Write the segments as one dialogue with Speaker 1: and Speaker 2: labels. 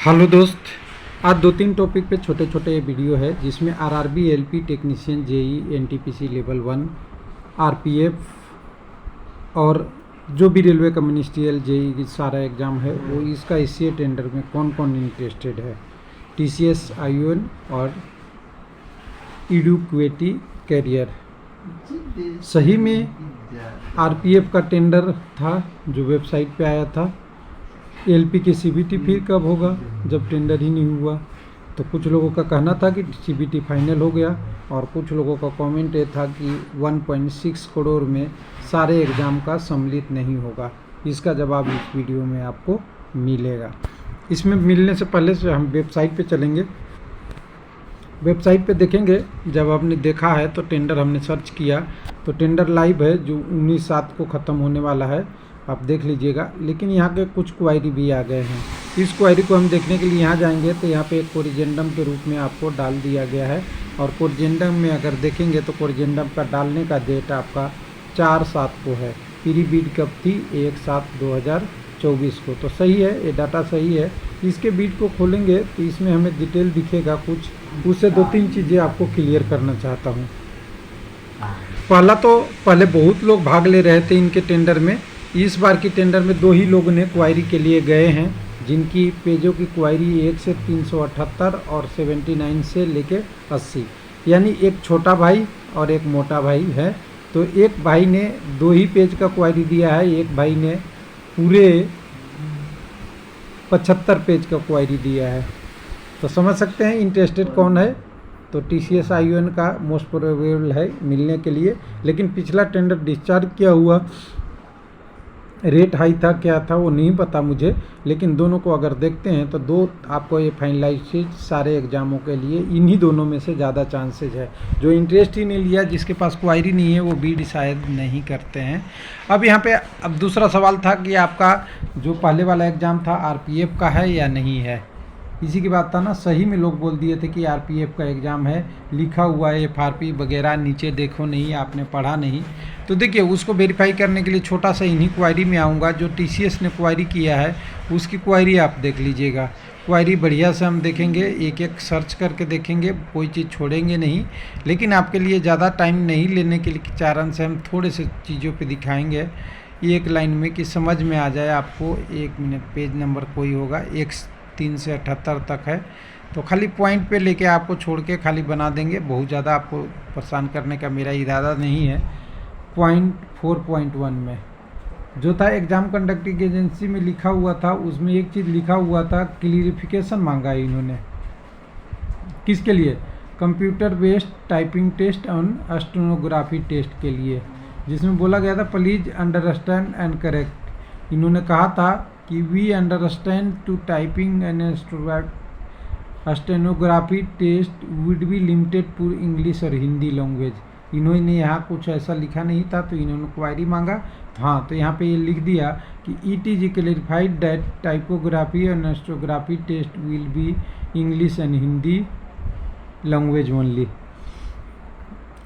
Speaker 1: Hello दोस्त, आज दो तीन टॉपिक पे छोटे छोटे वीडियो है जिसमें RRB LP technician JE NTPC level 1 RPF और जो भी रेलवे का मिनिस्ट्रियल जेई की सारा एग्ज़ाम है वो इसका एससीए टेंडर में कौन कौन इंटरेस्टेड है। टीसीएस आईओएन और इडुक्वेटी कैरियर। सही में आरपीएफ का टेंडर था जो वेबसाइट पे आया था। एलपी की सीबीटी फिर कब होगा जब टेंडर ही नहीं हुआ। तो कुछ लोगों का कहना था कि सीबीटी फाइनल हो गया और कुछ लोगों का कमेंट ये था कि 1.6 करोड़ में सारे एग्ज़ाम का सम्मिलित नहीं होगा। इसका जवाब इस वीडियो में आपको मिलेगा। इसमें मिलने से पहले से हम वेबसाइट पे चलेंगे। वेबसाइट पे देखेंगे, जब आपने देखा है तो टेंडर हमने सर्च किया तो टेंडर लाइव है जो 19/7 को ख़त्म होने वाला है, आप देख लीजिएगा। लेकिन यहाँ के कुछ क्वायरी भी आ गए हैं। इस क्वायरी को हम देखने के लिए यहाँ जाएंगे तो यहाँ पे एक कोरिजेंडम के रूप में आपको डाल दिया गया है। और कोरिजेंडम में अगर देखेंगे तो कोरिजेंडम का डालने का डेट आपका 4/7 को है। प्री बीड कब थी? 1/7/2024 को। तो सही है, ये डाटा सही है। इसके बीड को खोलेंगे तो इसमें हमें डिटेल दिखेगा कुछ। उससे दो तीन चीज़ें आपको क्लियर करना चाहता हूँ। पहले बहुत लोग भाग ले रहे थे इनके टेंडर में। इस बार की टेंडर में 2 ही लोगों ने क्वायरी के लिए गए हैं, जिनकी पेजों की क्वायरी 1 से 378 और 79 से लेके 80, यानी एक छोटा भाई और एक मोटा भाई है। तो एक भाई ने 2 ही पेज का क्वायरी दिया है, एक भाई ने पूरे 75 पेज का क्वायरी दिया है। तो समझ सकते हैं इंटरेस्टेड कौन है। तो टीसीएस आईओएन का मोस्ट प्रोबेबल है मिलने के लिए। लेकिन पिछला टेंडर डिस्चार्ज किया हुआ रेट हाई था क्या था वो नहीं पता मुझे। लेकिन दोनों को अगर देखते हैं तो दो आपको ये फाइनलाइज सारे एग्जामों के लिए इन्हीं दोनों में से ज़्यादा चांसेज है। जो इंटरेस्ट ही नहीं लिया, जिसके पास क्वायरी नहीं है, वो बीड शायद नहीं करते हैं। अब यहाँ पे अब दूसरा सवाल था कि आपका जो पहले वाला एग्ज़ाम था आरपीएफ का है या नहीं है। इसी की बात था ना। सही में लोग बोल दिए थे कि आरपीएफ का एग्ज़ाम है, लिखा हुआ है एफआरपी वगैरह नीचे, देखो नहीं, आपने पढ़ा नहीं। तो देखिए, उसको वेरीफाई करने के लिए छोटा सा इन्हीं क्वायरी में आऊँगा। जो टीसीएस ने क्वायरी किया है उसकी क्वायरी आप देख लीजिएगा। क्वायरी बढ़िया से हम देखेंगे, एक एक सर्च करके देखेंगे, कोई चीज़ छोड़ेंगे नहीं। लेकिन आपके लिए ज़्यादा टाइम नहीं लेने के लिए कारण से हम थोड़े से चीज़ों पर दिखाएँगे एक लाइन में कि समझ में आ जाए आपको। 1 मिनट, पेज नंबर कोई होगा 1 से 78 तक है। तो खाली पॉइंट पे लेके आपको छोड़ के खाली बना देंगे। बहुत ज़्यादा आपको परेशान करने का मेरा इरादा नहीं है। पॉइंट 4.1 में जो था एग्ज़ाम कंडक्टिंग एजेंसी में लिखा हुआ था, उसमें एक चीज़ लिखा हुआ था, क्लियरिफिकेशन मांगा है इन्होंने। किसके लिए? कंप्यूटर बेस्ड टाइपिंग टेस्ट और स्टेनोग्राफी टेस्ट के लिए, जिसमें बोला गया था प्लीज अंडरस्टैंड एंड करेक्ट। इन्होंने कहा था कि we understand to typing and stenography test would be limited to English और हिंदी लैंग्वेज। इन्होंने यहाँ कुछ ऐसा लिखा नहीं था तो इन्होंने क्वायरी मांगा। हाँ, तो यहाँ पे ये लिख दिया कि it is clarified that typography and stenography test will be English and Hindi language only.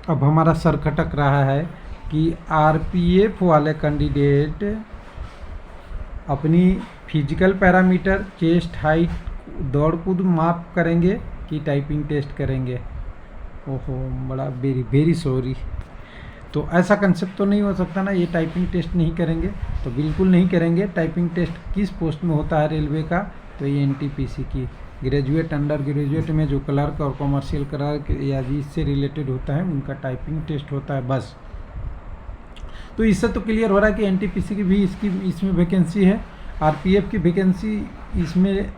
Speaker 1: अब हमारा सर खटक रहा है कि आरपीएफ वाले कैंडिडेट अपनी फिजिकल पैरामीटर, चेस्ट हाइट, दौड़ कूद माप करेंगे कि टाइपिंग टेस्ट करेंगे। ओहो, बड़ा वेरी सॉरी। तो ऐसा कंसेप्ट तो नहीं हो सकता ना, ये टाइपिंग टेस्ट नहीं करेंगे तो बिल्कुल नहीं करेंगे। टाइपिंग टेस्ट किस पोस्ट में होता है रेलवे का? तो ये एनटीपीसी की ग्रेजुएट, अंडर ग्रेजुएट में जो क्लर्क और कमर्शियल क्लर्क या जिससे रिलेटेड होता है उनका टाइपिंग टेस्ट होता है बस। तो इससे तो क्लियर हो रहा है कि एनटीपीसी की भी इसमें वैकेंसी है। आरपीएफ की वैकेंसी इसमें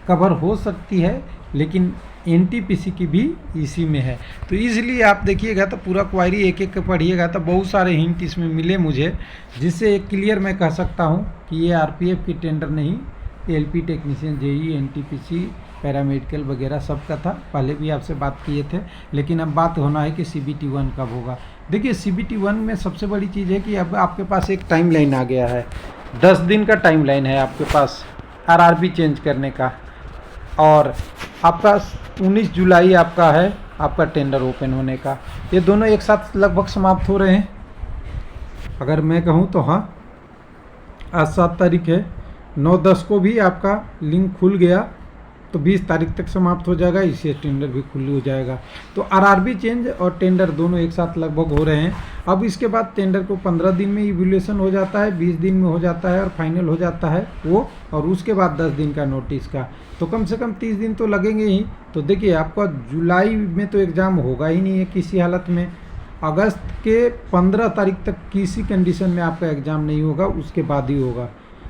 Speaker 1: कवर हो सकती है, लेकिन एनटीपीसी की भी इसी में है। तो इसलिए आप देखिएगा तो पूरा क्वायरी एक एक पढ़िएगा तो बहुत सारे हिंट इसमें मिले मुझे, जिससे एक क्लियर मैं कह सकता हूँ कि ये आरपीएफ की टेंडर नहीं, LP technician, JE, NTPC, paramedical वगैरह सबका था। पहले भी आपसे बात किए थे। लेकिन अब बात होना है कि सीबीटी 1 कब होगा। देखिए, सीबीटी 1 में सबसे बड़ी चीज़ है कि अब आपके पास एक टाइम लाइन आ गया है। 10 दिन का टाइम लाइन है आपके पास आरआरबी चेंज करने का। और आपका 19 जुलाई आपका है आपका टेंडर ओपन होने का। ये दोनों एक साथ लगभग समाप्त हो रहे हैं अगर मैं कहूँ तो। हाँ, आज 7 तारीख है, 9/10 को भी आपका लिंक खुल गया तो 20 तारीख तक समाप्त हो जाएगा, इससे टेंडर भी खुली हो जाएगा। तो आरआरबी चेंज और टेंडर दोनों एक साथ लगभग हो रहे हैं। अब इसके बाद टेंडर को 15 दिन में इवैल्यूएशन हो जाता है, 20 दिन में हो जाता है और फाइनल हो जाता है वो, और उसके बाद 10 दिन का नोटिस का, तो कम से कम 30 दिन तो लगेंगे ही। तो देखिए आपका जुलाई में तो एग्ज़ाम होगा ही नहीं है किसी हालत में, अगस्त के 15 तारीख तक किसी कंडीशन में आपका एग्ज़ाम नहीं होगा, उसके बाद ही होगा।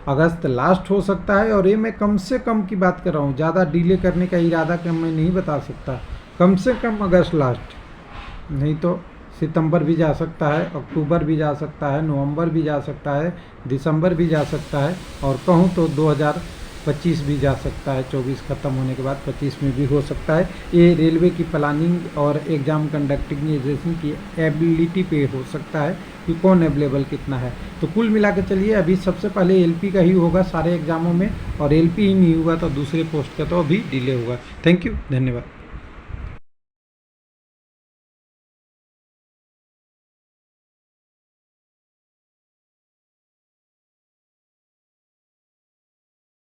Speaker 1: अगस्त लास्ट हो सकता है, और ये मैं कम से कम की बात कर रहा हूँ, ज़्यादा डिले करने का इरादा का मैं नहीं बता सकता। कम से कम अगस्त लास्ट, नहीं तो सितंबर भी जा सकता है, अक्टूबर भी जा सकता है, नवंबर भी जा सकता है, दिसंबर भी जा सकता है, और कहूँ तो 2025 भी जा सकता है। 24 ख़त्म होने के बाद 25 में भी हो सकता है। ये रेलवे की प्लानिंग और एग्ज़ाम कंडक्टिंग एजेंसी की एबिलिटी पे हो सकता है कि कौन अवेलेबल कितना है। तो कुल मिला के चलिए, अभी सबसे पहले एलपी का ही होगा सारे एग्ज़ामों में, और एलपी ही नहीं हुआ तो दूसरे पोस्ट का तो अभी डिले होगा। थैंक यू, धन्यवाद।